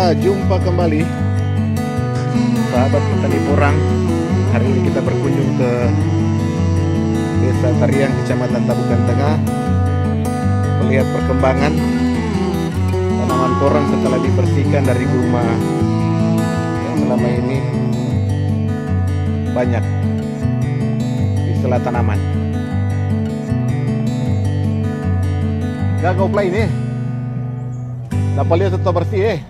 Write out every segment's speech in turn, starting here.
Ya, jumpa kembali sahabat petani porang. Hari ini kita berkunjung ke Desa Tariang, Kecamatan Tabukan Tengah, melihat perkembangan tanaman porang setelah dibersihkan dari gulma yang selama ini banyak di sela tanaman. Gak play ini. Dapat lihat tetap bersih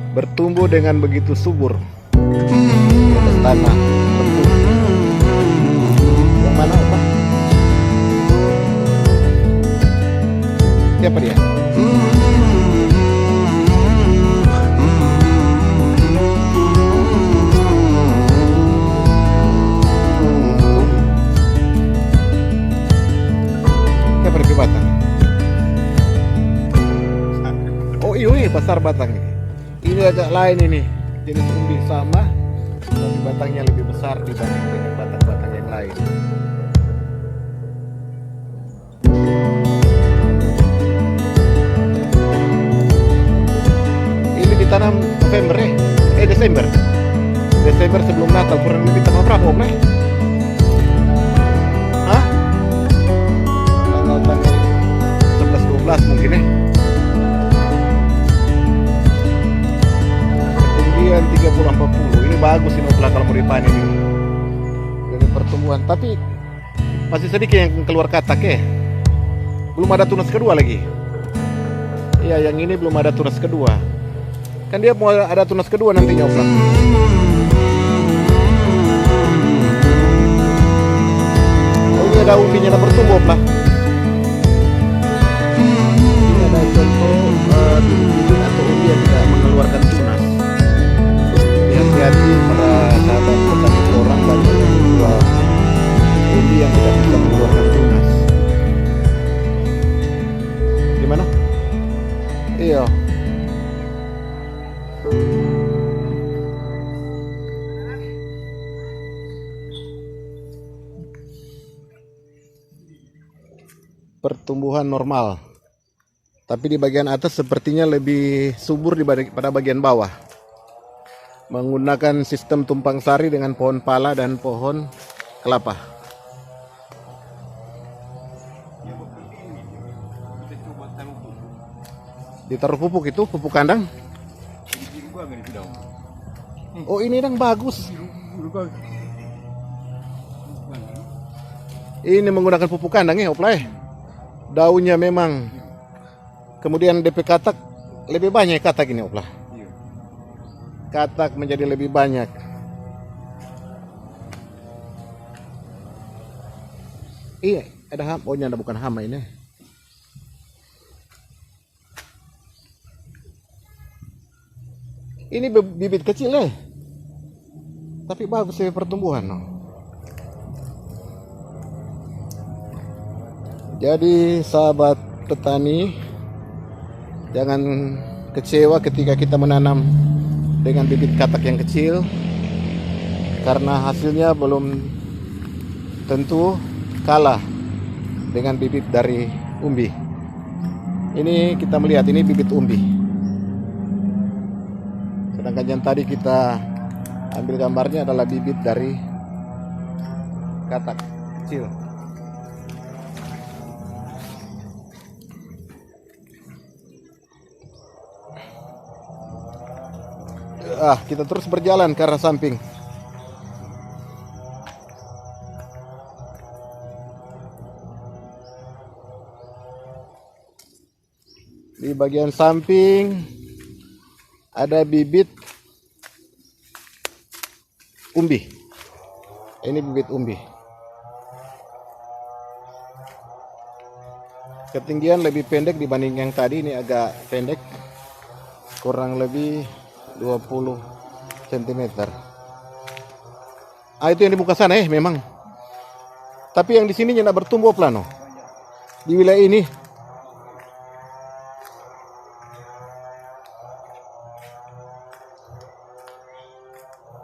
bertumbuh dengan begitu subur di atas tanah lembut. Yang mana Pak? Siapa dia? Siapa di batang? Oh iya, pasar batang ini. Ini agak lain ini, jenis umbi sama, tapi batangnya lebih besar dibanding dengan batang-batang yang lain. Ini ditanam November Desember. Desember sebelum Natal, kurang lebih tanggal berapa Om? Hah? Tanggal 11-12 mungkin 30-40. Ini bagus ini Opla kalau mau dipanen ini. Dari pertumbuhan, tapi masih sedikit yang keluar katak Belum ada tunas kedua lagi. Iya, yang ini belum ada tunas kedua. Kan dia mau ada tunas kedua nantinya Opla. Oh, ini ada umbinya yang bertumbuh Opla. Ini ada contoh bibit atau umbi yang tidak mengeluarkan tunas. Hati-hati para sahabat petani porang, banyak yang menjual umbi yang tidak bisa mengeluarkan tunas. Gimana? Iya. Pertumbuhan normal, tapi di bagian atas sepertinya lebih subur daripada bagian bawah. Menggunakan sistem tumpang sari dengan pohon pala dan pohon kelapa. Ditaruh pupuk itu, pupuk kandang. Oh, ini yang bagus. Ini menggunakan pupuk kandang Oplay. Daunnya memang. Kemudian DP katak lebih banyak katak ini Opla. Katak menjadi lebih banyak. Iya, ada hama. Oh, ini ada bukan hama ini. Ini bibit kecil tapi bagus pertumbuhan. Jadi sahabat petani, jangan kecewa ketika kita menanam dengan bibit katak yang kecil, karena hasilnya belum tentu kalah dengan bibit dari umbi. Ini kita melihat ini bibit umbi, sedangkan yang tadi kita ambil gambarnya adalah bibit dari katak kecil. Kita terus berjalan ke arah samping. Di bagian samping ada bibit umbi. Ini bibit umbi. Ketinggian lebih pendek dibanding yang tadi, ini agak pendek. Kurang lebih 20 cm. Itu yang di muka sana memang. Tapi yang di sini tidak bertumbuh plano. Di wilayah ini.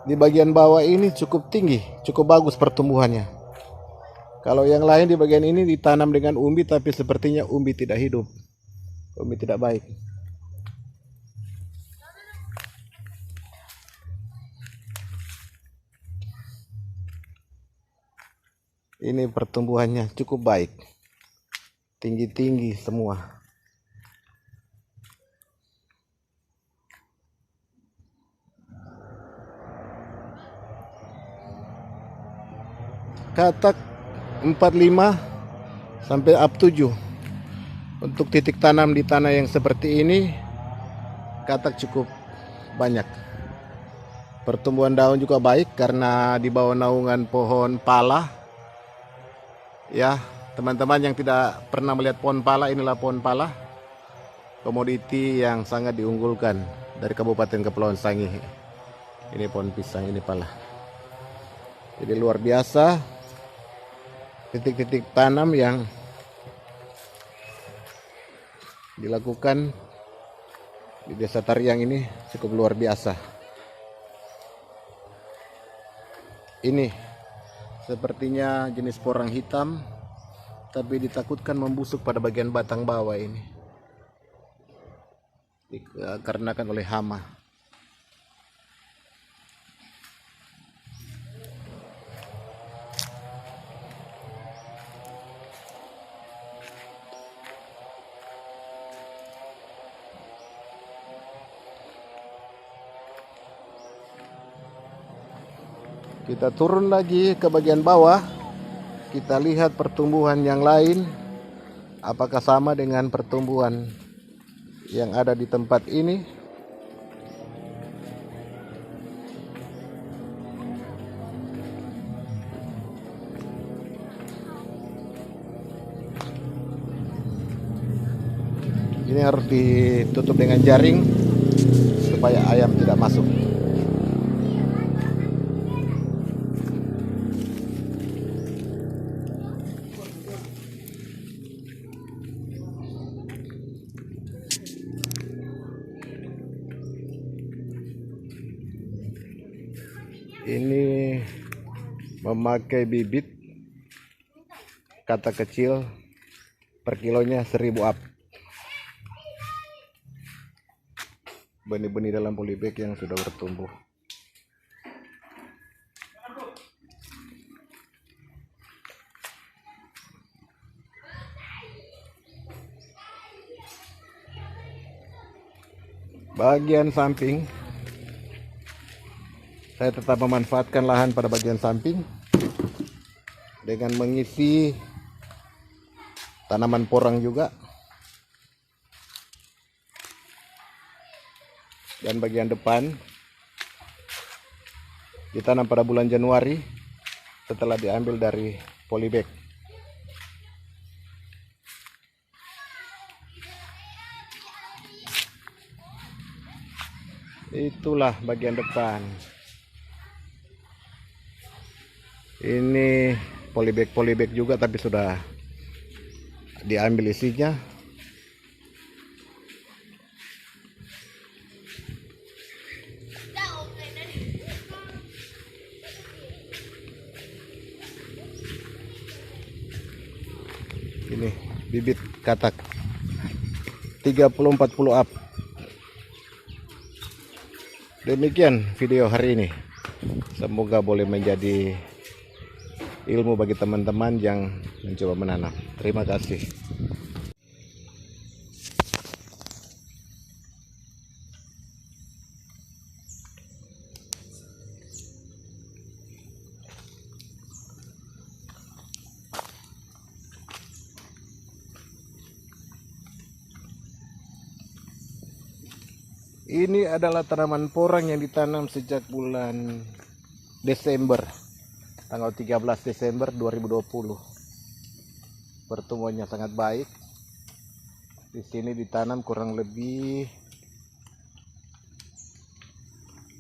Di bagian bawah ini cukup tinggi, cukup bagus pertumbuhannya. Kalau yang lain di bagian ini ditanam dengan umbi, tapi sepertinya umbi tidak hidup. Umbi tidak baik. Ini pertumbuhannya cukup baik. Tinggi-tinggi semua. Katak 45 sampai up 7. Untuk titik tanam di tanah yang seperti ini, katak cukup banyak. Pertumbuhan daun juga baik karena di bawah naungan pohon pala. Ya, teman-teman yang tidak pernah melihat pohon pala, inilah pohon pala. Komoditi yang sangat diunggulkan dari Kabupaten Kepulauan Sangihe. Ini pohon pisang, ini pala. Jadi luar biasa. Titik-titik tanam yang dilakukan di Desa Tariang ini cukup luar biasa. Ini sepertinya jenis porang hitam, tapi ditakutkan membusuk pada bagian batang bawah ini dikarenakan oleh hama. Kita turun lagi ke bagian bawah, kita lihat pertumbuhan yang lain, apakah sama dengan pertumbuhan yang ada di tempat ini. Ini harus ditutup dengan jaring supaya ayam tidak masuk. Ini memakai bibit katak kecil, per kilonya 1000 up. Benih-benih dalam polybag yang sudah bertumbuh. Bagian samping, saya tetap memanfaatkan lahan pada bagian samping dengan mengisi tanaman porang juga. Dan bagian depan ditanam pada bulan Januari setelah diambil dari polybag. Itulah bagian depan. Ini polybag juga, tapi sudah diambil isinya. Ini bibit katak 30-40 up. Demikian video hari ini. Semoga boleh menjadi ilmu bagi teman-teman yang mencoba menanam. Terima kasih. Ini adalah tanaman porang yang ditanam sejak bulan Desember, tanggal 13 Desember 2020. Pertumbuhannya sangat baik. Di sini ditanam kurang lebih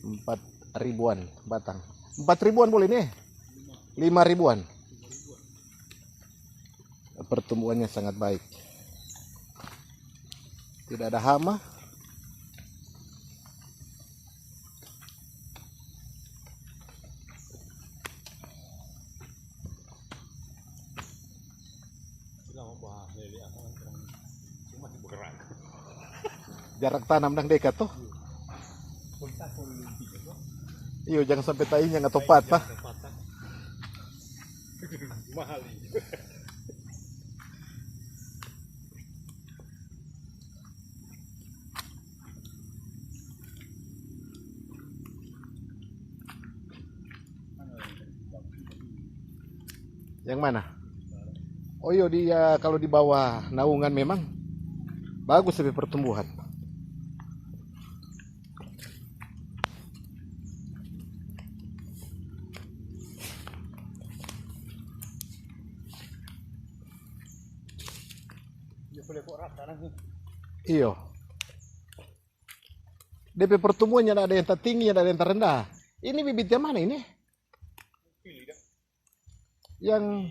4 ribuan batang. 4 ribuan boleh nih? 5 ribuan. Pertumbuhannya sangat baik. Tidak ada hama. Jarak tanam nang dekat tuh. Iyo, jangan sampai tainya nggak tepat pak. Mahal. Yang mana? Oh iya, dia kalau di bawah naungan memang bagus lebih pertumbuhan. Iyo. DP pertumbuhannya ada yang tertinggi, ada yang terendah. Ini bibit yang mana ini? Yang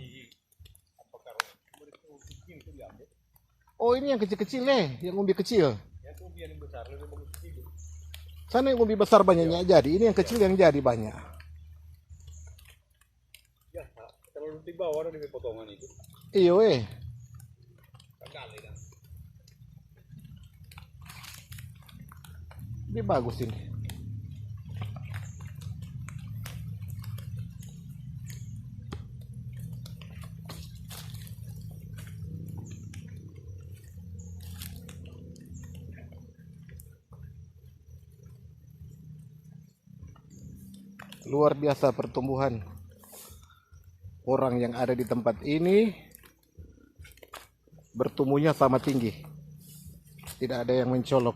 oh, ini yang kecil-kecil yang umbi kecil. Sana yang umbi besar banyaknya jadi, ini yang kecil yang jadi banyak. Ya, kalau di bawah ada di potongan itu. Iyo Ini bagus ini. Luar biasa pertumbuhan orang yang ada di tempat ini, bertumbuhnya sama tinggi, tidak ada yang mencolok.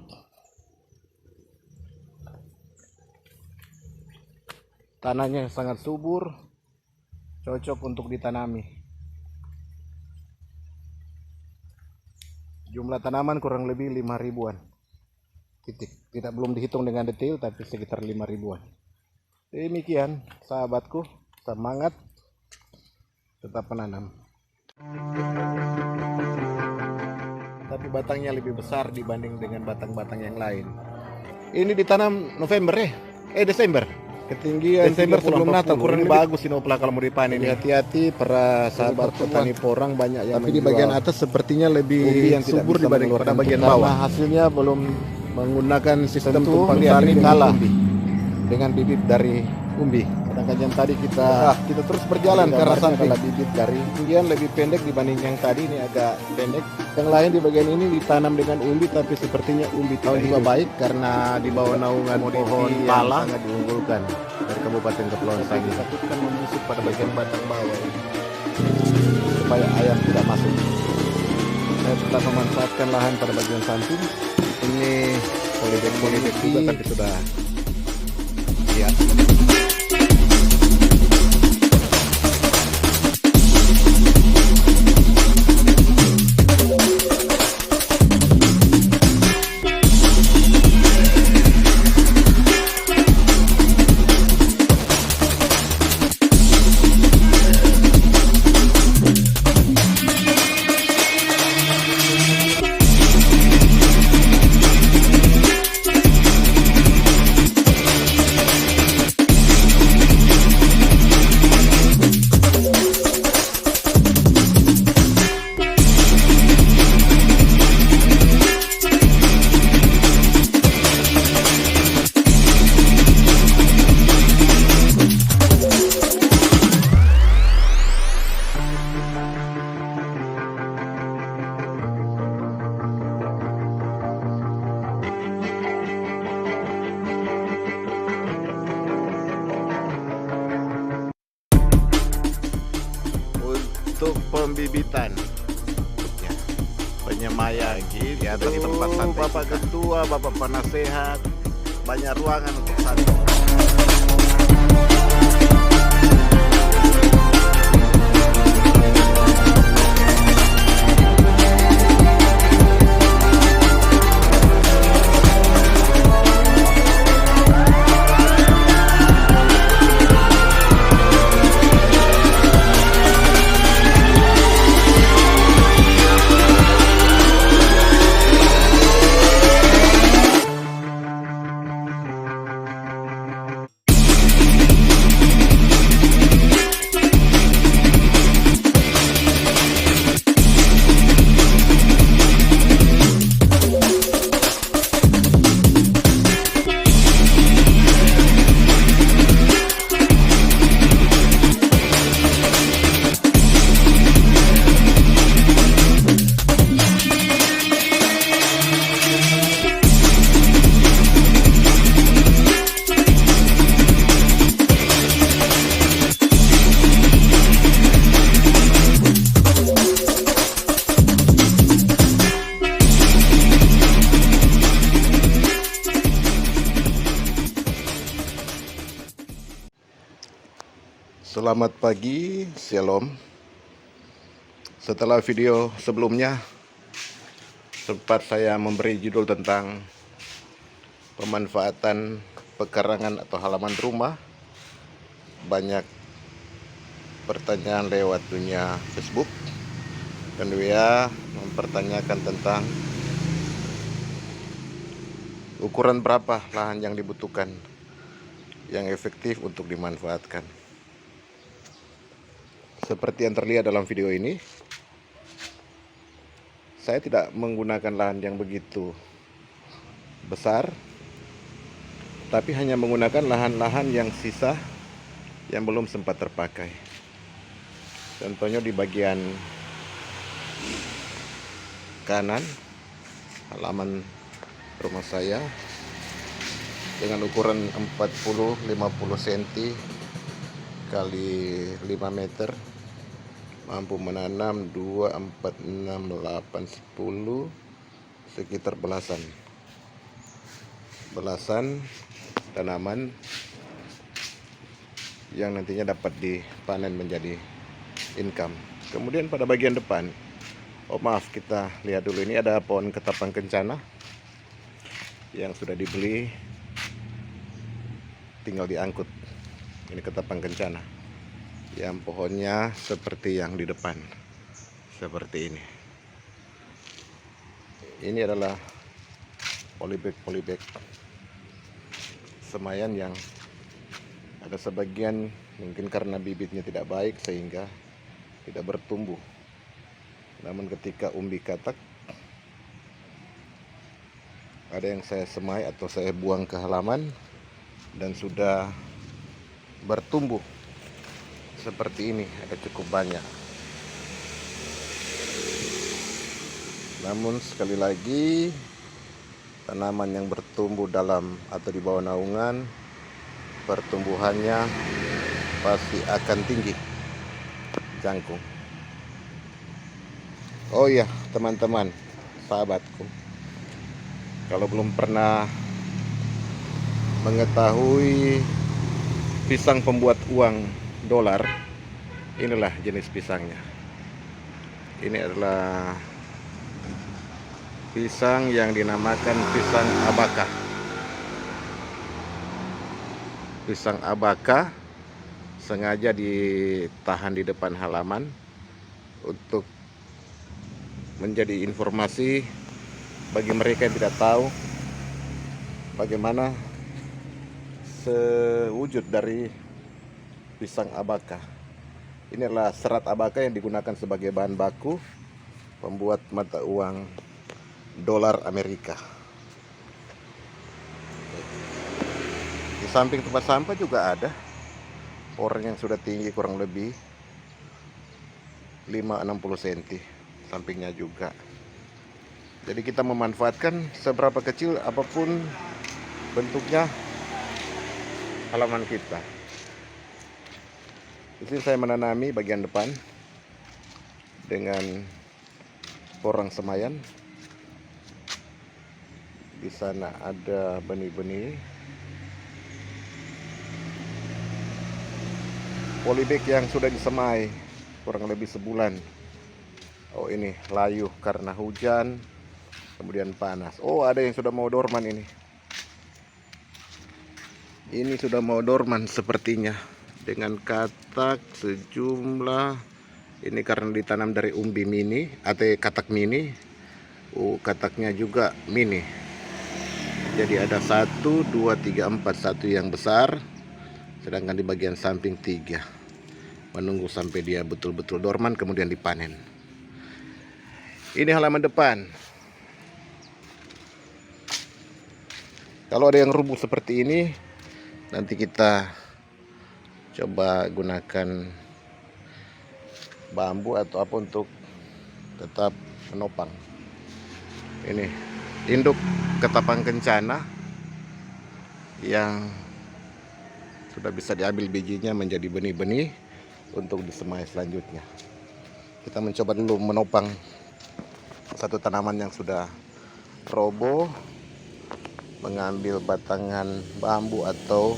Tanahnya sangat subur, cocok untuk ditanami. Jumlah tanaman kurang lebih 5 ribuan. Tidak belum dihitung dengan detail, tapi sekitar 5 ribuan. Demikian sahabatku, semangat tetap menanam. Tapi batangnya lebih besar dibanding dengan batang-batang yang lain. Ini ditanam November Desember. Ketinggian Desember sebelum Natal, kurang bagus ini opla kalau mau dipanen. Hati-hati para sahabat petani porang, banyak yang tapi di bagian atas sepertinya lebih subur dibanding pada bagian bawah. Hasilnya belum menggunakan sistem tumpang sari, kalah dengan bibit dari umbi. Sedangkan yang tadi kita terus berjalan ke arah samping. Bibit dari ketinggian lebih pendek dibanding yang tadi, ini agak pendek. Yang lain di bagian ini ditanam dengan umbi, tapi sepertinya umbi tahun juga baik karena di bawah naungan pohon pala sangat diunggulkan dari Kabupaten Kepulauan Sangihe. Disatukan membusuk pada bagian batang bawah ini, supaya ayam tidak masuk. Saya tetap memanfaatkan lahan pada bagian samping. Ini polybag juga, tapi sudah lihat. Untuk pembibitan penyemayan di atas di tempat santai Bapak Ketua, Bapak Penasehat, banyak ruangan untuk santai. Selamat pagi, Shalom. Setelah video sebelumnya sempat saya memberi judul tentang pemanfaatan pekarangan atau halaman rumah, banyak pertanyaan lewat dunia Facebook dan WA mempertanyakan tentang ukuran berapa lahan yang dibutuhkan yang efektif untuk dimanfaatkan. Seperti yang terlihat dalam video ini, saya tidak menggunakan lahan yang begitu besar, tapi hanya menggunakan lahan-lahan yang sisa yang belum sempat terpakai. Contohnya di bagian kanan halaman rumah saya dengan ukuran 40-50 cm kali 5 meter, mampu menanam 2, 4, 6, 8, 10, sekitar belasan tanaman yang nantinya dapat dipanen menjadi income. Kemudian pada bagian depan, kita lihat dulu, ini ada pohon ketapang kencana yang sudah dibeli, tinggal diangkut. Ini ketapang kencana yang pohonnya seperti yang di depan, seperti ini. Ini adalah polybag semayan yang ada sebagian mungkin karena bibitnya tidak baik sehingga tidak bertumbuh. Namun ketika umbi katak, ada yang saya semai atau saya buang ke halaman dan sudah bertumbuh seperti ini, ada cukup banyak. Namun sekali lagi, tanaman yang bertumbuh dalam atau di bawah naungan, pertumbuhannya pasti akan tinggi, jangkung. Oh iya teman-teman, sahabatku, kalau belum pernah mengetahui pisang pembuat uang dolar, inilah jenis pisangnya. Ini adalah pisang yang dinamakan pisang abaka. Pisang abaka sengaja ditahan di depan halaman untuk menjadi informasi bagi mereka yang tidak tahu bagaimana sewujud dari pisang abaka. Ini adalah serat abaka yang digunakan sebagai bahan baku pembuat mata uang dolar Amerika. Di samping tempat sampah juga ada orang yang sudah tinggi kurang lebih 5-60 cm sampingnya juga. Jadi kita memanfaatkan seberapa kecil apapun bentuknya halaman kita. Di sini saya menanami bagian depan dengan porang semayan. Di sana ada benih-benih polybag yang sudah disemai kurang lebih sebulan. Oh, ini layu karena hujan, kemudian panas. Oh, ada yang sudah mau dorman ini. Ini sudah mau dorman sepertinya, dengan katak sejumlah. Ini karena ditanam dari umbi mini atau katak mini. Kataknya juga mini. Jadi ada 1, 2, 3, 4. Satu yang besar, sedangkan di bagian samping 3. Menunggu sampai dia betul-betul dorman kemudian dipanen. Ini halaman depan. Kalau ada yang rubuh seperti ini, nanti kita coba gunakan bambu atau apa untuk tetap menopang. Ini induk ketapang kencana yang sudah bisa diambil bijinya menjadi benih-benih untuk disemai selanjutnya. Kita mencoba dulu menopang satu tanaman yang sudah roboh, mengambil batangan bambu atau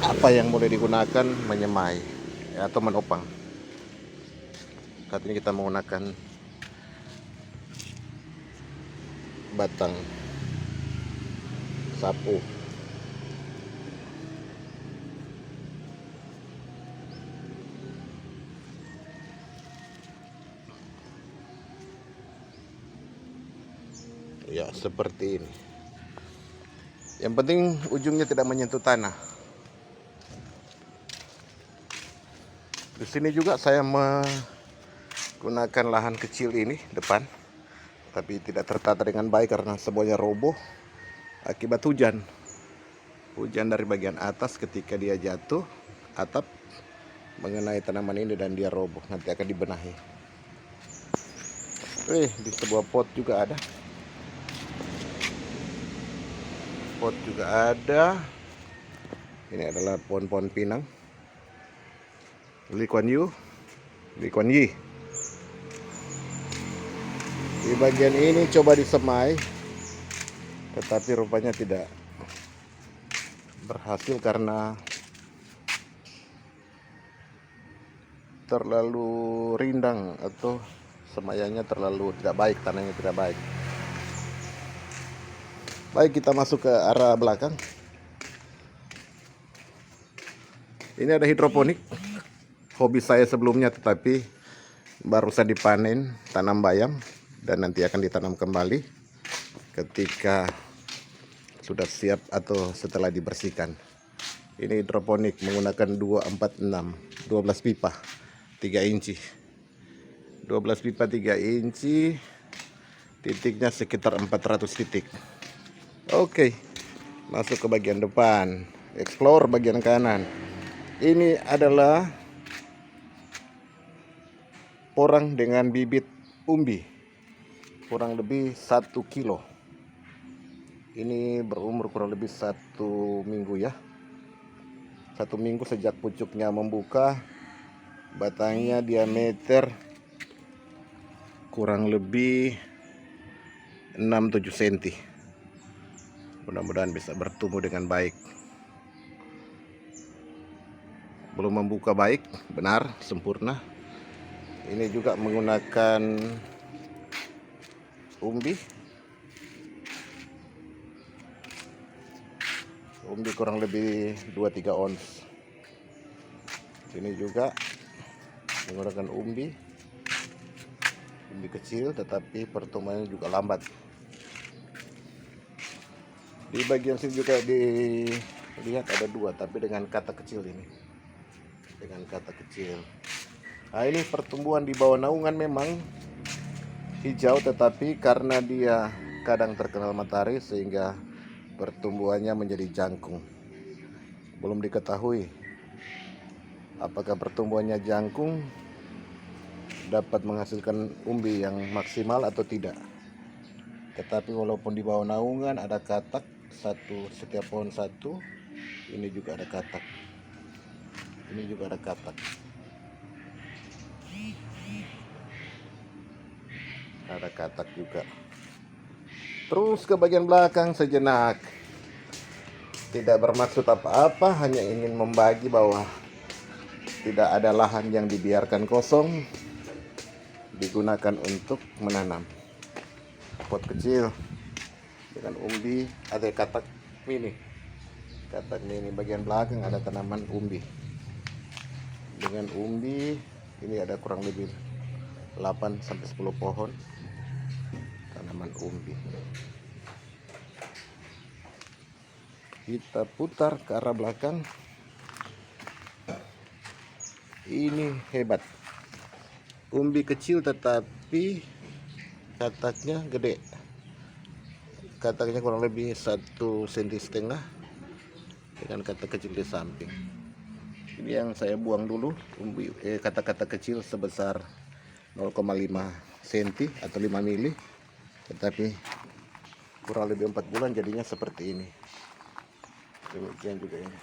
apa yang boleh digunakan menyemai atau menopang. Saat ini kita menggunakan batang sapu. Ya, seperti ini. Yang penting ujungnya tidak menyentuh tanah. Di sini juga saya menggunakan lahan kecil ini depan, tapi tidak tertata dengan baik karena semuanya roboh akibat hujan. Hujan dari bagian atas, ketika dia jatuh, atap mengenai tanaman ini dan dia roboh. Nanti akan dibenahi. Di sebuah pot juga ada. Pot juga ada. Ini adalah pohon-pohon pinang. Lee Kuan Yew, Lee Kuan Yew. Di bagian ini coba disemai, tetapi rupanya tidak berhasil karena terlalu rindang atau semaiannya terlalu tidak baik, tanahnya tidak baik. Baik, kita masuk ke arah belakang. Ini ada hidroponik, hobi saya sebelumnya, tetapi barusan dipanen tanam bayam dan nanti akan ditanam kembali ketika sudah siap atau setelah dibersihkan. Ini hidroponik menggunakan 246, 12 pipa 3 inci. 12 pipa 3 inci, titiknya sekitar 400 titik. Oke, masuk ke bagian depan, explore bagian kanan. Ini adalah porang dengan bibit umbi, kurang lebih 1 kilo. Ini berumur kurang lebih 1 minggu ya. 1 minggu sejak pucuknya membuka. Batangnya diameter kurang lebih 6-7 cm. Mudah-mudahan bisa bertumbuh dengan baik. Belum membuka baik, benar, sempurna. Ini juga menggunakan umbi. Umbi kurang lebih 2-3 ons. Ini juga menggunakan umbi kecil, tetapi pertumbuhannya juga lambat. Di bagian sini juga dilihat ada 2, tapi dengan kata kecil ini. Dengan kata kecil. Nah, ini pertumbuhan di bawah naungan memang hijau, tetapi karena dia kadang terkena matahari sehingga pertumbuhannya menjadi jangkung. Belum diketahui apakah pertumbuhannya jangkung dapat menghasilkan umbi yang maksimal atau tidak. Tetapi walaupun di bawah naungan ada katak setiap pohon satu, ini juga ada katak. Ini juga ada katak. Ada katak juga. Terus ke bagian belakang sejenak. Tidak bermaksud apa-apa, hanya ingin membagi bahwa tidak ada lahan yang dibiarkan kosong, digunakan untuk menanam. Pot kecil dengan umbi, ada katak mini. Katak mini bagian belakang ada tanaman umbi. Dengan umbi ini ada kurang lebih 8-10 pohon tanaman umbi. Kita putar ke arah belakang. Ini hebat. Umbi kecil tetapi kataknya gede. Kataknya kurang lebih 1,5 cm dengan katak kecil di samping. Ini yang saya buang dulu, katak-katak kecil sebesar 0,5 cm atau 5 mili, tetapi kurang lebih 4 bulan jadinya seperti ini. Demikian juga ini.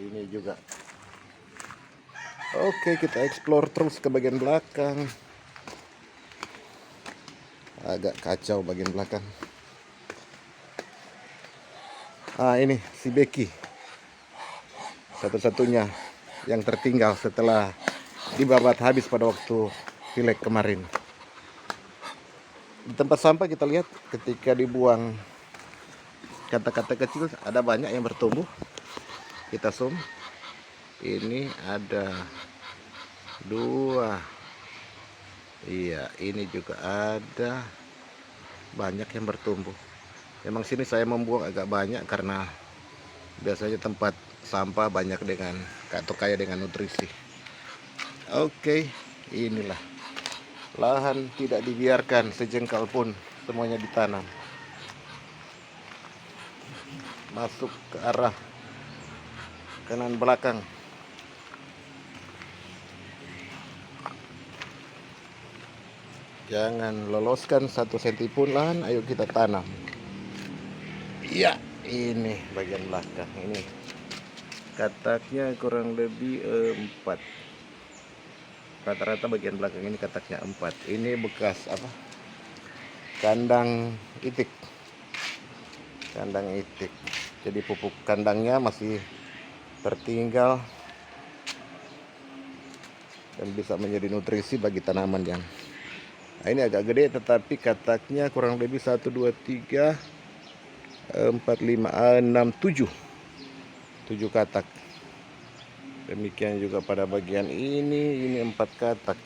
Ini juga. Oke, kita explore terus ke bagian belakang. Agak kacau bagian belakang. Ini si Becky. Satu-satunya yang tertinggal setelah dibabat habis pada waktu pileg kemarin. Di tempat sampah kita lihat ketika dibuang kata-kata kecil ada banyak yang bertumbuh. Kita zoom. Ini ada 2. Iya, ini juga ada banyak yang bertumbuh. Memang sini saya membuang agak banyak karena biasanya tempat sampah banyak dengan atau kaya dengan nutrisi. Oke, inilah lahan tidak dibiarkan sejengkal pun, semuanya ditanam. Masuk ke arah kanan belakang. Jangan loloskan 1 senti pun lahan, ayo kita tanam. Iya, ini bagian belakang. Ini kataknya kurang lebih 4. Rata-rata bagian belakang ini kataknya 4. Ini bekas apa? Kandang itik. Kandang itik. Jadi pupuk kandangnya masih tertinggal dan bisa menjadi nutrisi bagi tanaman yang ini agak gede, tetapi kataknya kurang lebih 1, 2, 3, 4, 5, 6, 7 katak. Demikian juga pada bagian ini 4 katak.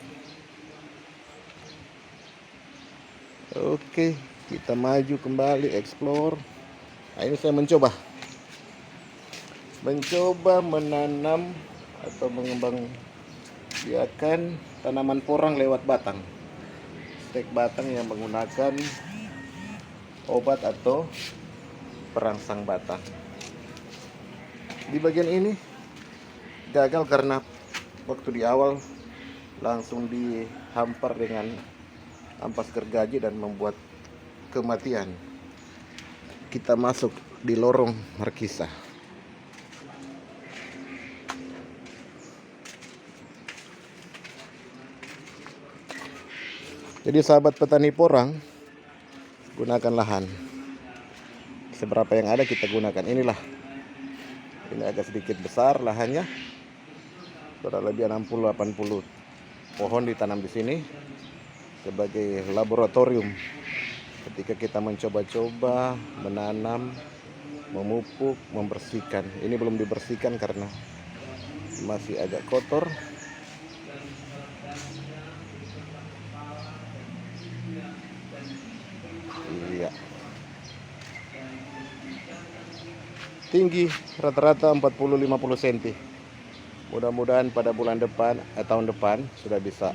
Oke, kita maju kembali explore. Nah, ini saya mencoba menanam atau mengembang biakan tanaman porang lewat batang. Stek batang yang menggunakan obat atau perangsang batang. Di bagian ini gagal karena waktu di awal langsung dihampar dengan ampas gergaji dan membuat kematian. Kita masuk di lorong markisa. Jadi sahabat petani porang, gunakan lahan. Seberapa yang ada kita gunakan. Inilah. Ini agak sedikit besar lahannya. Kurang lebih 60-80 pohon ditanam di sini sebagai laboratorium. Ketika kita mencoba-coba menanam, memupuk, membersihkan. Ini belum dibersihkan karena masih agak kotor. Iya. Tinggi rata-rata 40-50 cm. Mudah-mudahan pada bulan depan tahun depan sudah bisa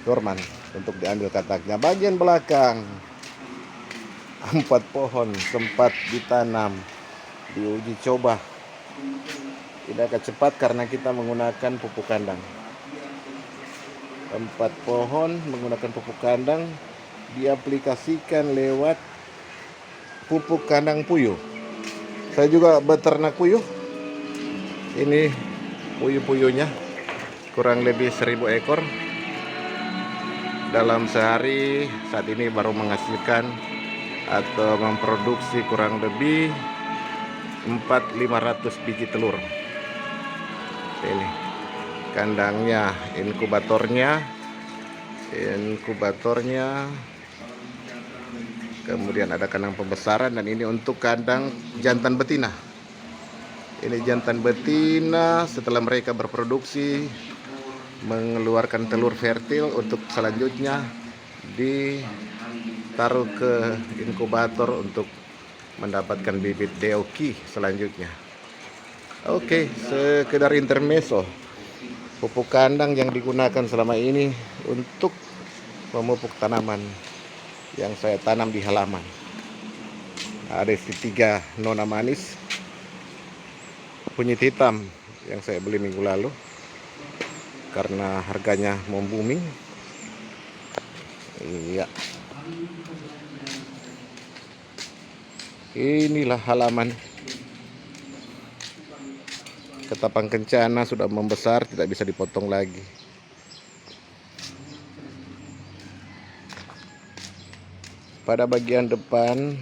dorman untuk diambil kataknya. Bagian belakang 4 pohon sempat ditanam, diuji coba. Tidak akan cepat karena kita menggunakan pupuk kandang. 4 pohon menggunakan pupuk kandang diaplikasikan lewat pupuk kandang puyuh. Saya juga beternak puyuh. Ini puyuh-puyuhnya kurang lebih 1000 ekor. Dalam sehari saat ini baru menghasilkan atau memproduksi kurang lebih 400-500 biji telur. Ini kandangnya, inkubatornya, kemudian ada kandang pembesaran, dan ini untuk kandang jantan betina. Ini jantan betina setelah mereka berproduksi mengeluarkan telur fertil untuk selanjutnya ditaruh ke inkubator untuk mendapatkan bibit deoki selanjutnya. Oke, sekedar intermezzo. Pupuk kandang yang digunakan selama ini untuk memupuk tanaman yang saya tanam di halaman. Ada 3 nona manis kunyit hitam yang saya beli minggu lalu karena harganya mau booming. Iya. Inilah halaman. Ketapang kencana sudah membesar, tidak bisa dipotong lagi. Pada bagian depan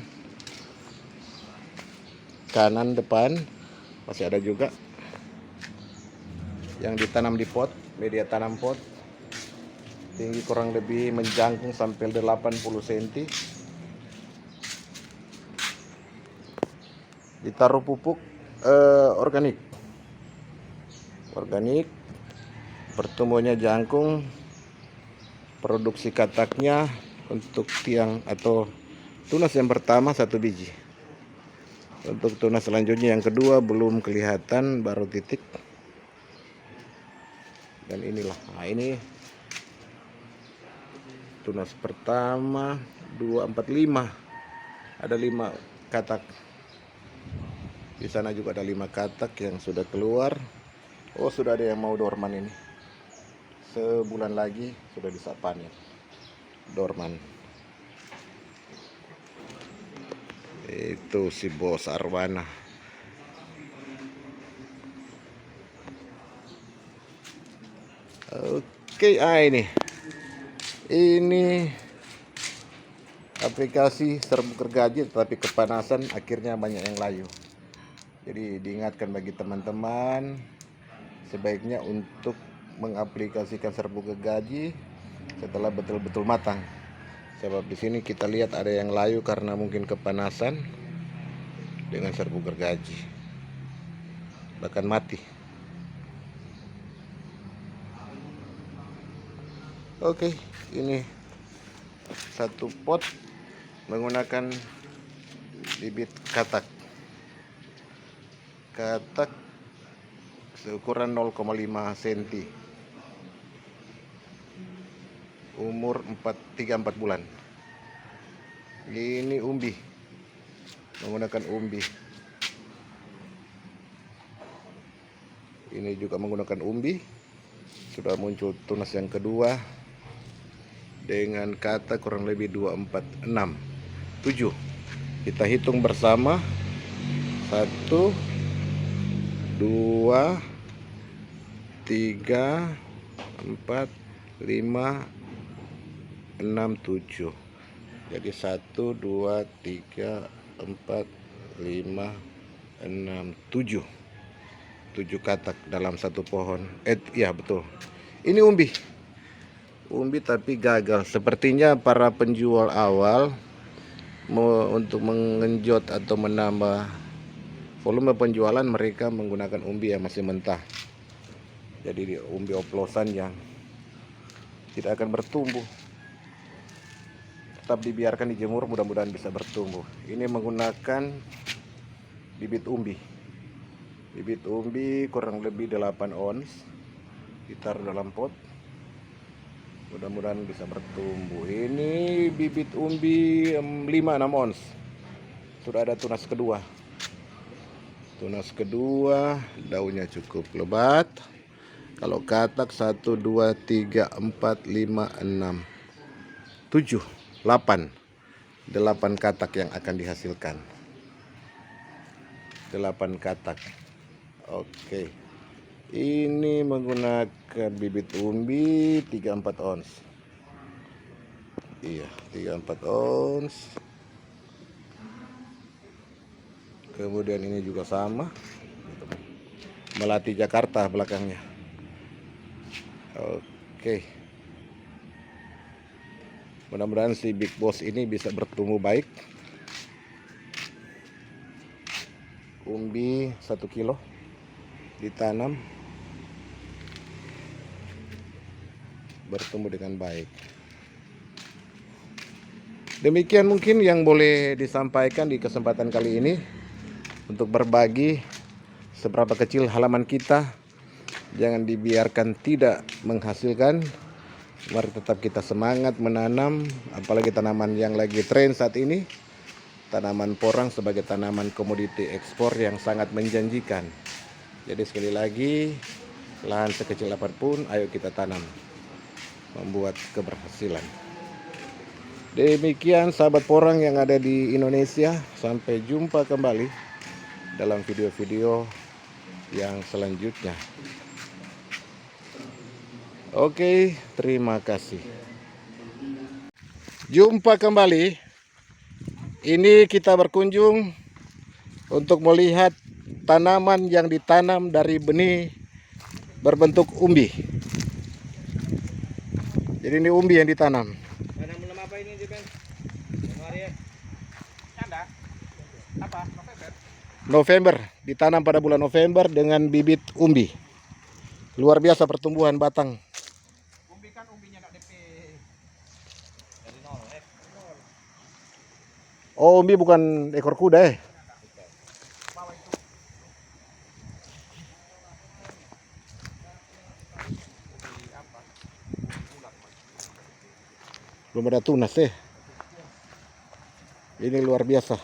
kanan depan masih ada juga yang ditanam di pot, media tanam pot. Tinggi kurang lebih menjangkung sampai 80 cm. Ditaruh pupuk organik. Pertumbuhannya jangkung. Produksi kataknya untuk tiang atau tunas yang pertama 1 biji. Untuk tunas selanjutnya yang kedua belum kelihatan, baru titik. Dan inilah, nah ini tunas pertama 2, 4, 5. Ada 5 katak. Di sana juga ada 5 katak yang sudah keluar. Oh, sudah ada yang mau dorman ini. Sebulan lagi sudah bisa panen. Dorman. Itu si Bos Arwana. Oke, ini aplikasi serbuk gergaji tetapi kepanasan akhirnya banyak yang layu. Jadi diingatkan bagi teman-teman sebaiknya untuk mengaplikasikan serbuk gergaji setelah betul-betul matang. Sebab di sini kita lihat ada yang layu karena mungkin kepanasan dengan serbuk gergaji, bahkan mati. Oke, ini 1 pot menggunakan bibit katak seukuran 0,5 cm, umur 3-4 bulan. Ini umbi, menggunakan umbi. Ini juga menggunakan umbi. Sudah muncul tunas yang kedua dengan kata kurang lebih 2, 4, 6, 7. Kita hitung bersama. 1, 2, 3, 4, 5, 6, 7. Jadi 1, 2, 3, 4, 5, 6, 7. 7 katak dalam 1 pohon. Iya betul. Ini umbi tapi gagal. Sepertinya para penjual awal untuk mengenjot atau menambah volume penjualan, mereka menggunakan umbi yang masih mentah. Jadi umbi oplosan yang tidak akan bertumbuh. Tetap dibiarkan dijemur, mudah-mudahan bisa bertumbuh. Ini menggunakan bibit umbi. Bibit umbi kurang lebih 8 ons. Ditaruh dalam pot. Mudah-mudahan bisa bertumbuh. Ini bibit umbi 5-6 ons. Sudah ada tunas kedua. Tunas kedua, daunnya cukup lebat. Kalau katak 1, 2, 3, 4, 5, 6, 7, 8. 8 katak yang akan dihasilkan. 8 katak. Oke. Ini menggunakan bibit umbi 3-4 ons. Iya, 3-4 ons. Kemudian ini juga sama. Melati Jakarta belakangnya. Oke. Mudah-mudahan si Big Boss ini bisa bertumbuh baik. Umbi 1 kilo ditanam, bertumbuh dengan baik. Demikian mungkin yang boleh disampaikan di kesempatan kali ini. Untuk berbagi seberapa kecil halaman kita, jangan dibiarkan tidak menghasilkan. Mari tetap kita semangat menanam, apalagi tanaman yang lagi tren saat ini. Tanaman porang sebagai tanaman komoditi ekspor yang sangat menjanjikan. Jadi sekali lagi, lahan sekecil apapun, ayo kita tanam, membuat keberhasilan. Demikian sahabat porang yang ada di Indonesia, sampai jumpa kembali dalam video-video yang selanjutnya. Oke, terima kasih. Jumpa kembali. Ini kita berkunjung untuk melihat tanaman yang ditanam dari benih berbentuk umbi. Jadi ini umbi yang ditanam. Tanam bulan apa ini, Ben? Januari ya? Ada? Apa? November? November, ditanam pada bulan November dengan bibit umbi. Luar biasa pertumbuhan batang. Umbi kan umbinya nak DP dari nol, nol. Oh, umbi bukan ekor kuda Bawah itu. Umbi apa? Bulat, Mas. Belum ada tunas Ini luar biasa.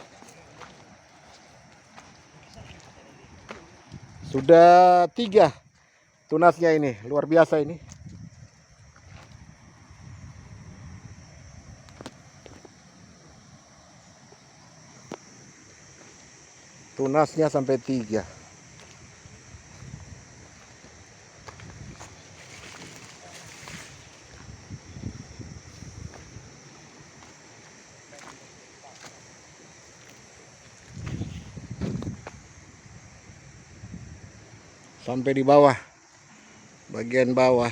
Sudah 3 tunasnya ini, luar biasa ini. Tunasnya sampai 3. Sampai di bawah, bagian bawah.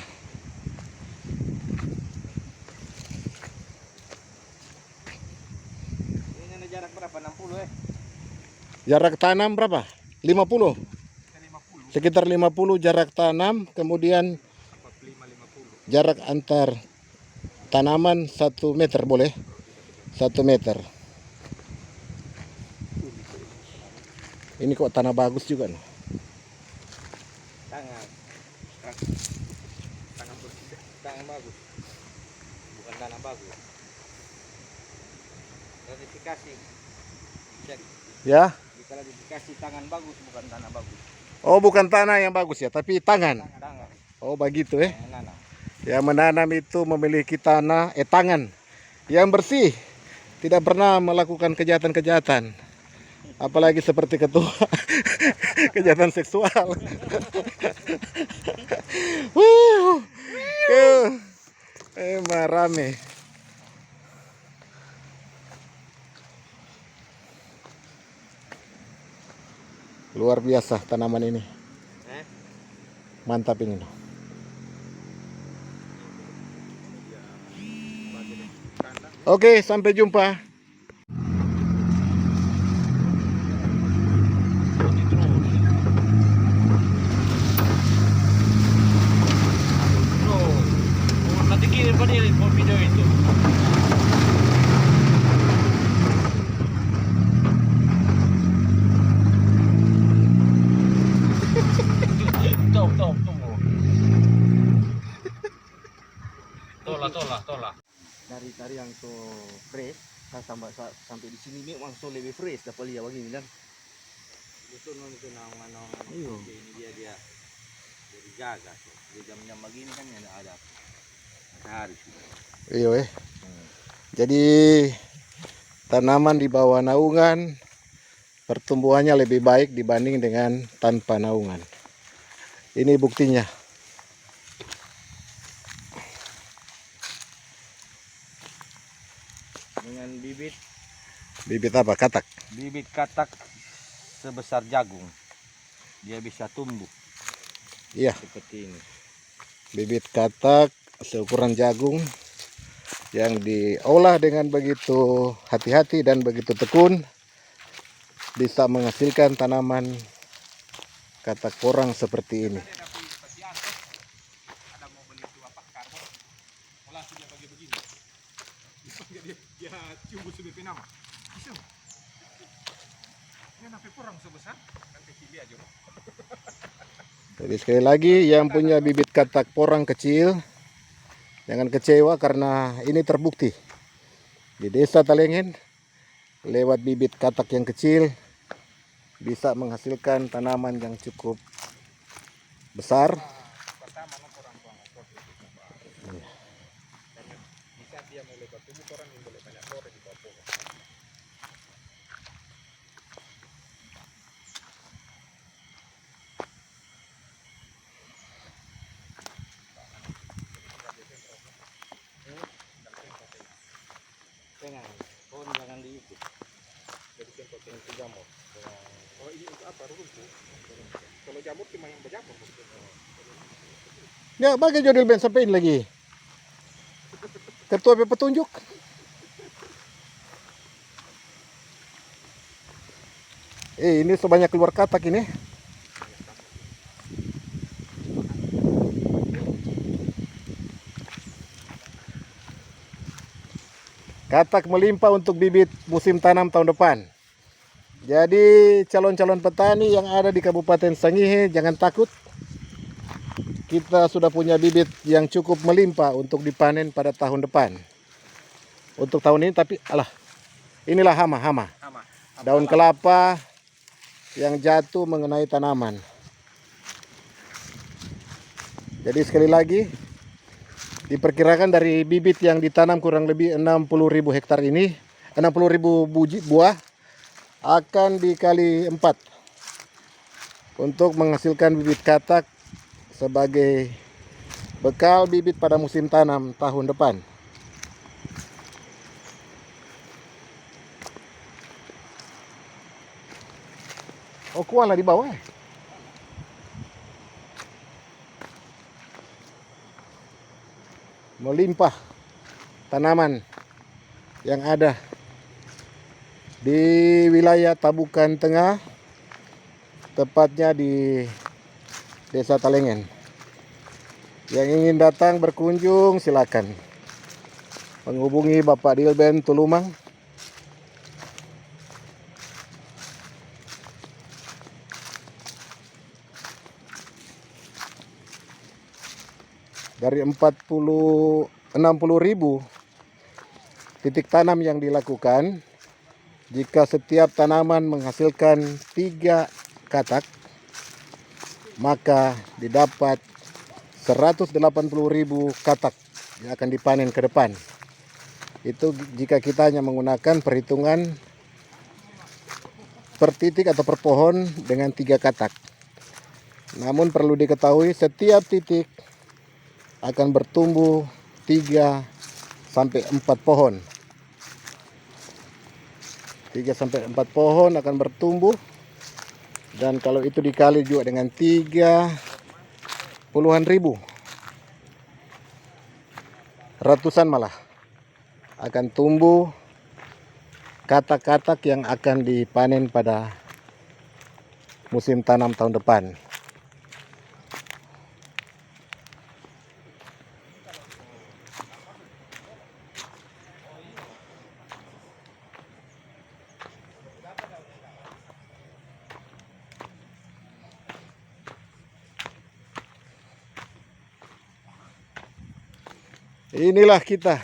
Ini ada jarak berapa? 60 Jarak tanam berapa? 50. 50. Sekitar 50 jarak tanam, kemudian 45, 50. jarak antar tanaman 1 meter boleh. 1 meter. Ini kok tanah bagus juga nih. Tangan bagus, bukan tanah bagus. Klarifikasi, cek. Ya. Diklarifikasi tangan bagus, bukan tanah bagus. Oh, bukan tanah yang bagus ya, tapi tangan. Tangan. Oh, begitu Menanam. Yang menanam itu memiliki tangan yang bersih, tidak pernah melakukan kejahatan-kejahatan. Apalagi seperti ketua kejahatan seksual. Rame. Luar biasa tanaman ini. Mantap ini. Oke, sampai jumpa. Nanti kirim ke dia video itu. Tunggu. Tolah. Dari yang so fresh sampai di sini memang so lebih fresh dapat lihat begini kan. Betul itu nama Iya. ini dia dijaga. Di jam-jam begini kan ya ada matahari. Iya Jadi tanaman di bawah naungan pertumbuhannya lebih baik dibanding dengan tanpa naungan. Ini buktinya. Dengan Bibit apa? Katak. bibit katak sebesar jagung, dia bisa tumbuh Iya, seperti ini. bibit katak seukuran jagung yang diolah dengan begitu hati-hati dan begitu tekun bisa menghasilkan tanaman katak porang seperti ini. Ada mau beli itu apa karbon, langsung dia bagi begini. Dia cium sebagai nama. Bisa. Ini sampai kurang sebesar, kan kecil aja. Jadi sekali lagi yang punya bibit katak porang kecil jangan kecewa karena ini terbukti di Desa Talengen lewat bibit katak yang kecil bisa menghasilkan tanaman yang cukup besar. Pertama orang tua bisa dia mulai bertumbuh orang yang boleh banyak sore di bawah pohon. Jangan di itu. Jadi tempat yang 3 mot. baru rumput. Kalau jamur cuma yang berjamur. Ya, bagi Jodil Ben sampein lagi. Ketua petunjuk. Ini sebanyak keluar katak ini. Katak melimpah untuk bibit musim tanam tahun depan. Jadi calon-calon petani yang ada di Kabupaten Sangihe jangan takut. Kita sudah punya bibit yang cukup melimpah untuk dipanen pada tahun depan. Untuk tahun ini tapi inilah hama. Daun kelapa yang jatuh mengenai tanaman. Jadi sekali lagi diperkirakan dari bibit yang ditanam kurang lebih 60.000 hektar ini, 60.000 buah akan dikali 4 untuk menghasilkan bibit katak sebagai bekal bibit pada musim tanam tahun depan. Oh, kuala di bawah. Melimpah tanaman yang ada di wilayah Tabukan Tengah, tepatnya di Desa Talengen. Yang ingin datang berkunjung silakan menghubungi Bapak Dilben Tulumang. Dari 60.000 titik tanam yang dilakukan, jika setiap tanaman menghasilkan 3 katak, maka didapat 180.000 katak yang akan dipanen ke depan. Itu jika kita hanya menggunakan perhitungan per titik atau per pohon dengan 3 katak. Namun perlu diketahui setiap titik akan bertumbuh 3 sampai 4 pohon. 3 sampai 4 pohon akan bertumbuh. Dan kalau itu dikali juga dengan 30-an ribu, ratusan malah, akan tumbuh katak-katak yang akan dipanen pada musim tanam tahun depan. Inilah kita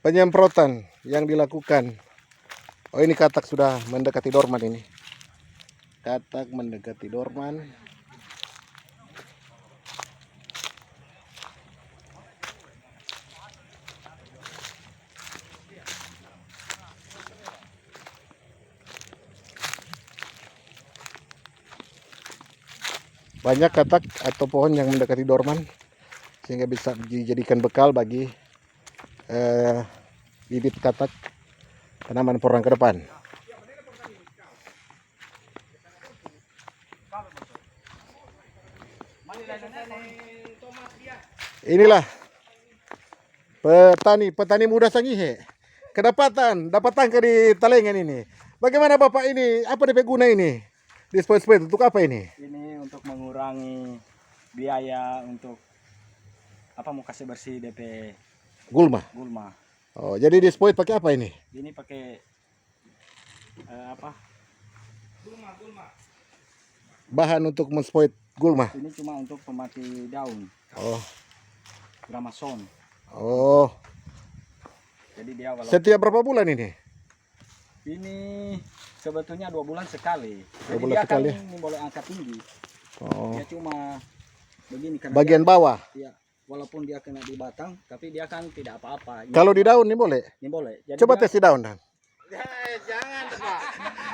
penyemprotan yang dilakukan. Oh, ini katak sudah mendekati dorman ini. Katak mendekati dorman. Banyak katak atau pohon yang mendekati dorman, sehingga bisa dijadikan bekal bagi bibit katak tanaman porang ke depan. Inilah petani muda Sangihe. Dapat tangkap di Talengen ini. Bagaimana Bapak ini? Apa DP guna ini? Disposal untuk apa ini? Ini untuk mengurangi biaya untuk mau kasih bersih DP Gulma. Oh, jadi disposal pakai apa ini? Ini pakai Gulma. Bahan untuk menspoit gulma. Ini cuma untuk pemati daun. Oh. Gramason. Oh. Jadi dia Setiap berapa bulan ini? Ini sebetulnya 2 bulan sekali. 2 bulan sekali. Ini boleh angkat tinggi. Oh. Dia cuma begini karena Bagian bawah. Ya, walaupun dia kena di batang, tapi dia kan tidak apa-apa. Kalau di daun ini boleh? Ini boleh. Jadi Coba tes di daun, Dan. Jangan, Pak.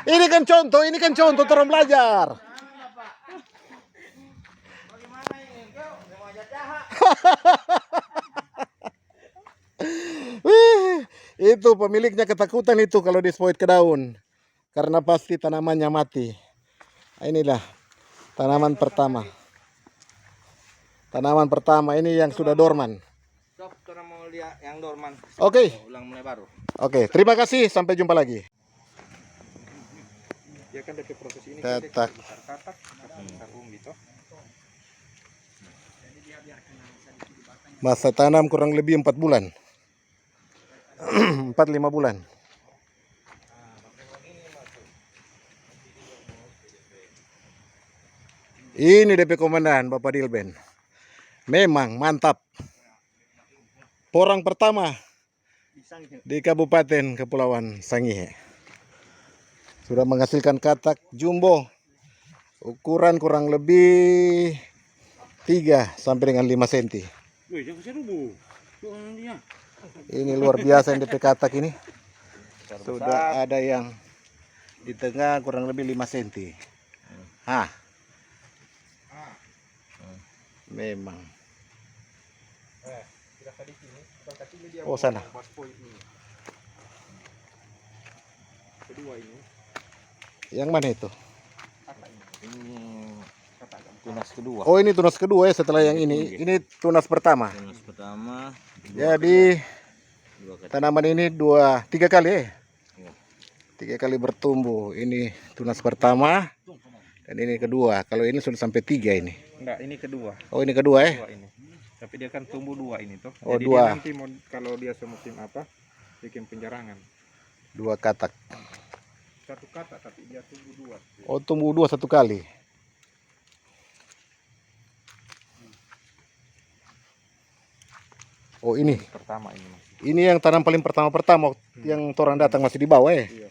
Ini kan contoh orang belajar. Bagaimana ini? Kau mau jahat. Itu pemiliknya ketakutan itu kalau dispoit ke daun, karena pasti tanamannya mati. Inilah tanaman pertama. Tanaman pertama ini yang sudah dorman. Stop, kita mau lihat yang dorman. Oke. Ulang mulai baru. Oke, terima kasih. Sampai jumpa lagi. Ya kan dari proses ini Katak. katak sarung gitu. Masa tanam kurang lebih 4 bulan. 4-5 bulan. Ini DP Komandan Bapak Dilben. Memang mantap. Porang pertama di Kabupaten Kepulauan Sangihe. Sudah menghasilkan katak jumbo. Ukuran kurang lebih 3 sampai dengan 5 cm. Ini luar biasa yang DP katak ini. Sudah ada yang di tengah kurang lebih 5 cm. Hah. Memang. Oh sana. Kedua ini. Yang mana itu? Ini tunas kedua. Oh ini tunas kedua ya setelah yang ini. Ini tunas pertama. Tunas pertama. Jadi Dua kali. tanaman ini 3 kali ya. Iya. 3 kali bertumbuh. Ini tunas pertama dan ini kedua. Kalau ini sudah sampai 3 ini. Enggak, ini kedua. Oh ini kedua ya. Dua ini. Tapi dia kan tumbuh 2 ini tuh. Oh, Jadi 2. dia nanti mau, kalau dia semusim apa, bikin penjarangan. 2 katak. Satu katak tapi dia tumbuh 2. Oh tumbuh 2 1 kali. Oh ini. Pertama ini Mas. Ini yang tanam paling pertama yang orang datang masih di bawah ya. Iya.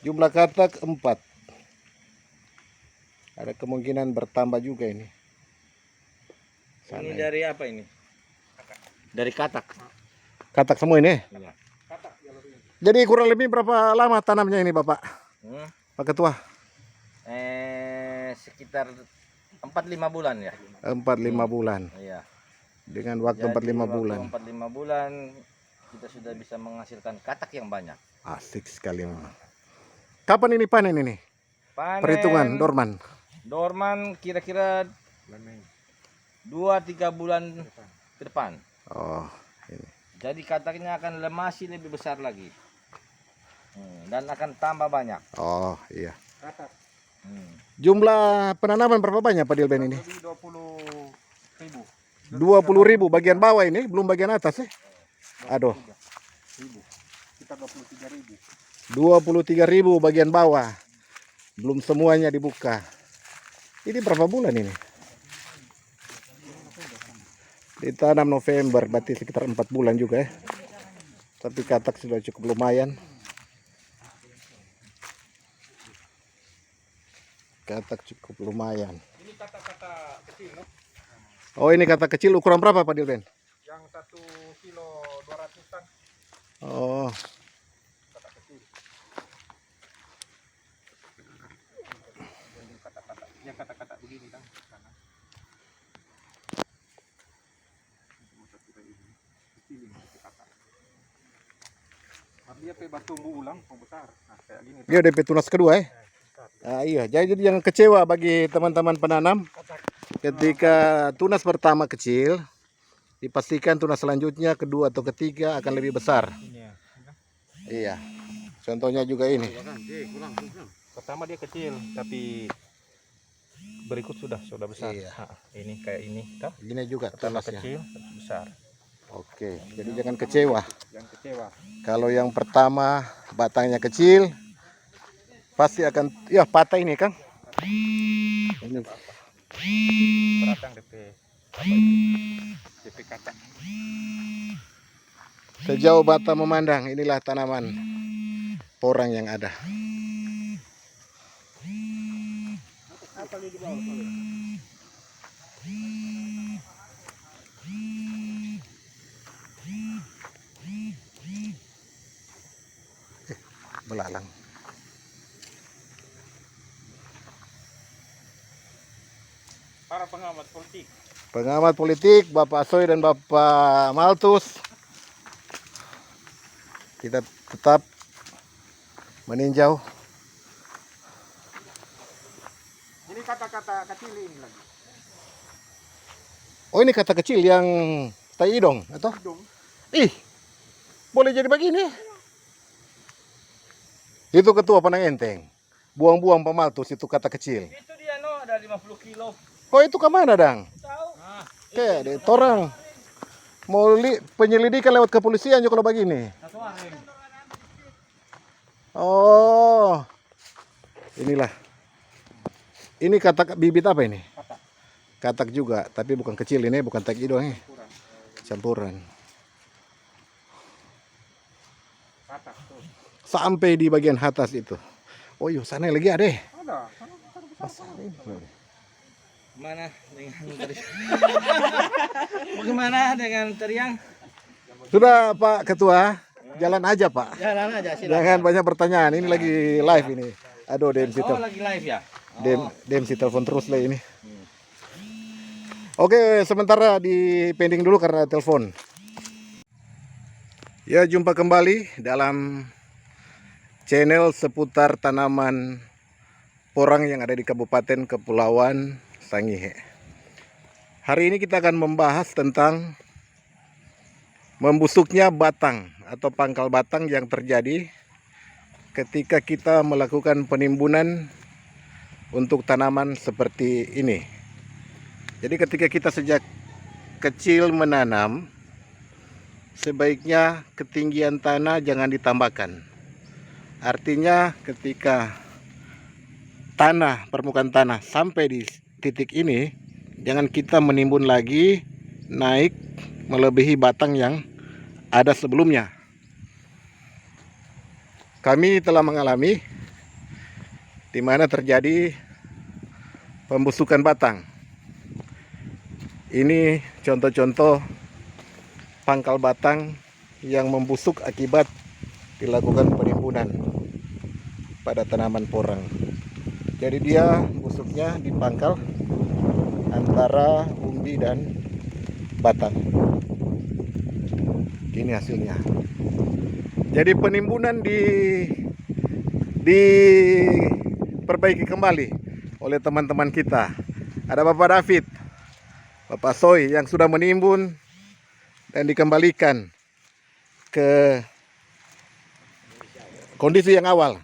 Jumlah katak 4. Ada kemungkinan bertambah juga ini. Sana Ini ya. dari apa ini? Dari katak. Katak semua ini. Iya. Katak jalur ini. Jadi kurang lebih berapa lama tanamnya ini Bapak? Pak Ketua? Sekitar 4-5 bulan ya. 4-5 bulan. Iya. Dengan waktu 4-5 bulan. 4-5 bulan kita sudah bisa menghasilkan katak yang banyak. Asik sekali memang. Kapan ini panen ini? Panen Perhitungan dorman. Dorman kira-kira Bulan Mei. 2-3 bulan ke depan. Oh, ini. Jadi kataknya akan masih lebih besar lagi. Dan akan tambah banyak. Oh, iya. Katak. Jumlah penanaman berapa banyak Pak Dilben ini? Lebih 20.000. 20.000 bagian bawah ini, belum bagian atas ya. Aduh. 1.000. Kita 23.000. 23.000 bagian bawah. Belum semuanya dibuka. Ini berapa bulan ini? Ditanam November, berarti sekitar 4 bulan juga ya. Tapi katak sudah cukup lumayan. Katak cukup lumayan. Ini kata-kata kecil, no? Oh ini katak kecil ukuran berapa Pak Dilben? Yang 1 kilo 200-an. Oh. Kata kecil. Yang kata-kata begini kan. Sana. Kecil ini kata. Tapi dia bebas tumbuh ulang, besar. Nah, kayak gini. Dia DP tunas kedua ya. Ah, iya, jadi jangan kecewa bagi teman-teman penanam. Ketika tunas pertama kecil, dipastikan tunas selanjutnya, kedua atau ketiga akan lebih besar. Iya. Contohnya juga ini. Pertama dia kecil, tapi berikut sudah besar. Iya. Nah, ini kayak ini, toh. Gini juga Pertama tunasnya. kecil, terus besar. Oke, jadi jangan kecewa. Yang kecewa. Kalau yang pertama batangnya kecil, pasti akan ya patah ini Kang. Ini Beratang DP. Apa itu? DP kata. sejauh mata memandang, inilah tanaman porang yang ada. Belalang. Para pengamat politik. Pengamat politik Bapak Soy dan Bapak Maltus, kita tetap meninjau kata-kata kecil ini lagi. Oh ini kata kecil yang tai idong atau? Hidung. Ih, boleh jadi begini. Itu ketua Panang Enteng. Buang-buang pemaltus itu kata kecil. Itu dia no, ada 50 kilo. Oh itu kemana dang? Tahu? Nah, Oke, deh, orang mau penyelidikan lewat kepolisian juga kalau begini. satu areng. Oh, inilah. Ini katak bibit apa ini? Katak juga, tapi bukan kecil ini, bukan tai idong ini. Campuran. Katak tuh. Sampai di bagian atas itu. Oh iya, sana lagi ada. Ada. Gimana dengan bagaimana dengan teriang? Sudah Pak Ketua, jalan aja Pak. Jalan aja silakan. Jangan banyak pertanyaan, ini lagi live ini. Aduh, Dem Oh, lagi live ya? Dem si telepon terus lah ini. Oke, sementara di pending dulu karena telepon. Ya, jumpa kembali dalam channel seputar tanaman porang yang ada di Kabupaten Kepulauan Sangihe. Hari ini kita akan membahas tentang membusuknya batang atau pangkal batang yang terjadi ketika kita melakukan penimbunan untuk tanaman seperti ini. Jadi ketika kita sejak kecil menanam, sebaiknya ketinggian tanah jangan ditambahkan. Artinya ketika permukaan tanah sampai di titik ini, jangan kita menimbun lagi naik melebihi batang yang ada sebelumnya. Kami telah mengalami di mana terjadi pembusukan batang. Ini contoh-contoh pangkal batang yang membusuk akibat dilakukan penimbunan pada tanaman porang. Jadi dia busuknya di pangkal antara umbi dan batang. Ini hasilnya. Jadi penimbunan diperbaiki kembali oleh teman-teman kita. Ada Bapak David, Bapak Soy yang sudah menimbun dan dikembalikan ke kondisi yang awal.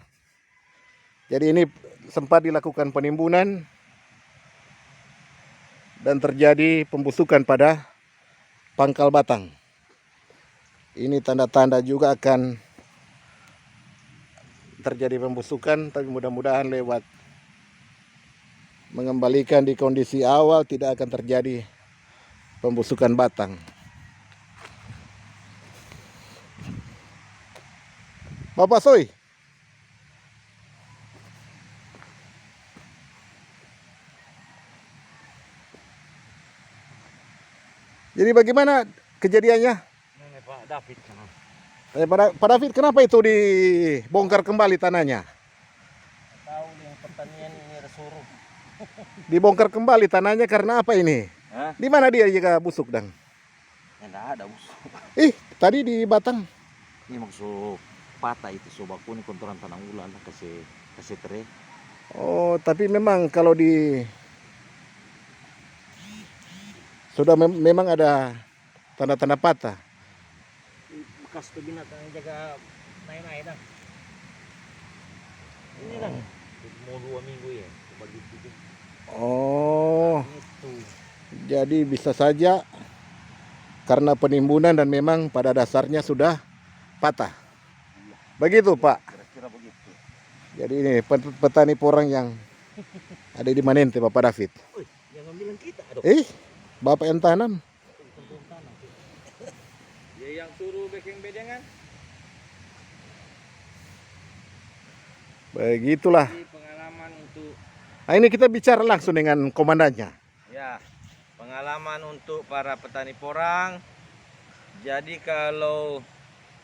Jadi ini sempat dilakukan penimbunan dan terjadi pembusukan pada pangkal batang. Ini tanda-tanda juga akan terjadi pembusukan, tapi mudah-mudahan lewat mengembalikan di kondisi awal tidak akan terjadi pembusukan batang. Bapak Soy, jadi bagaimana kejadiannya? Ini Pak David. Pak David, kenapa itu dibongkar kembali tanahnya? Tahu yang pertanian ini resuruh. Dibongkar kembali tanahnya karena apa ini? Hah? Di mana dia jika busuk, Dang? Enggak ada busuk. Tadi di batang. Ini maksud patah itu sobat kuning kontoran tanah ulang kasih tere. Oh, tapi memang kalau memang ada tanda-tanda patah. Bekas tuh binatang jaga naik-naik dah. Ini kan mau 2 minggu ya begitu. Oh, Itu. jadi bisa saja karena penimbunan dan memang pada dasarnya sudah patah. Begitu Pak. Kira-kira begitu. Jadi ini petani porang yang ada di Manente, Bapak David. Jangan bilang kita. Aduh. Bapak yang tanam. Ya yang suruh bikin bedengan. Begitulah. Jadi pengalaman untuk Nah, ini kita bicara langsung dengan komandannya. ya pengalaman untuk para petani porang. Jadi kalau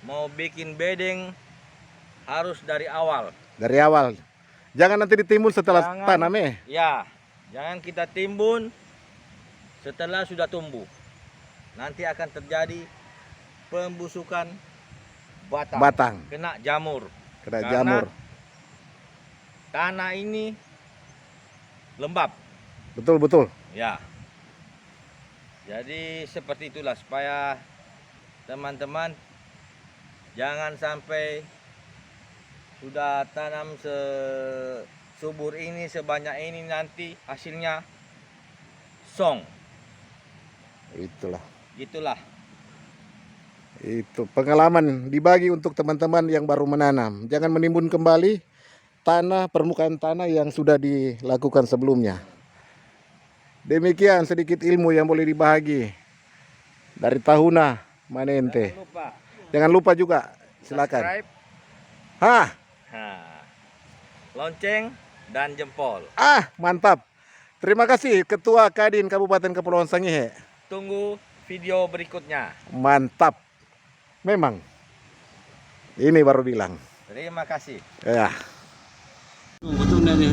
mau bikin bedeng harus dari awal. Dari awal. Jangan nanti ditimbun setelah tanam Ya, jangan kita timbun setelah sudah tumbuh. Nanti akan terjadi pembusukan batang. Kena jamur. Kena Karena jamur. Tanah ini lembab. Betul betul. Ya. Jadi seperti itulah supaya teman-teman jangan sampai sudah tanam subur ini sebanyak ini nanti hasilnya song. Itulah. Gitulah. Itu pengalaman dibagi untuk teman-teman yang baru menanam. Jangan menimbun kembali permukaan tanah yang sudah dilakukan sebelumnya. Demikian sedikit ilmu yang boleh dibagi dari Tahuna Manente. Jangan lupa juga, silakan. Subscribe, Hah, lonceng dan jempol. mantap. Terima kasih Ketua Kadin Kabupaten Kepulauan Sangihe. Tunggu video berikutnya. Mantap. Memang. Ini baru bilang. Terima kasih. Ya. Betul dari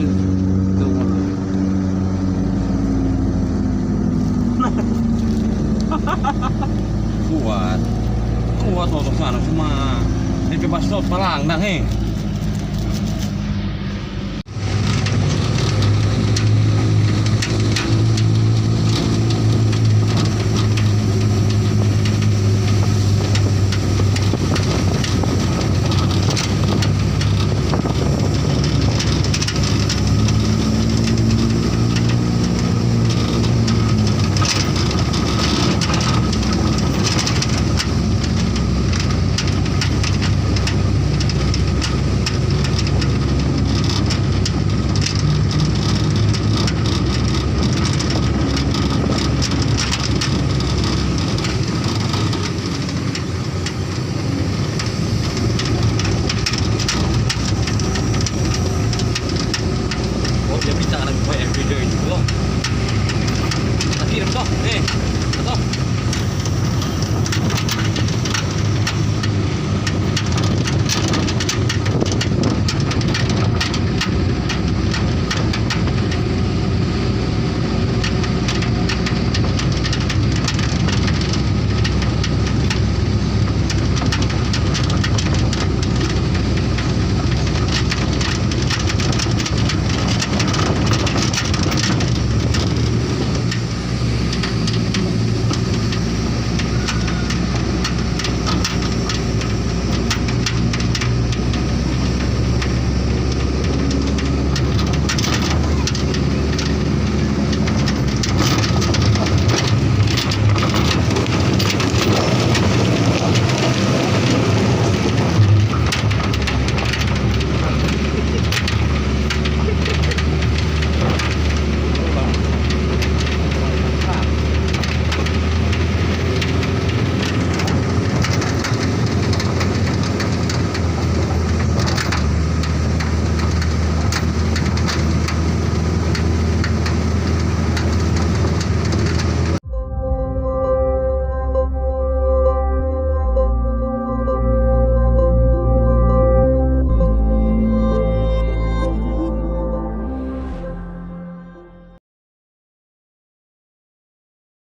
kuat kuat waktu sana cuma ini bebas palang dah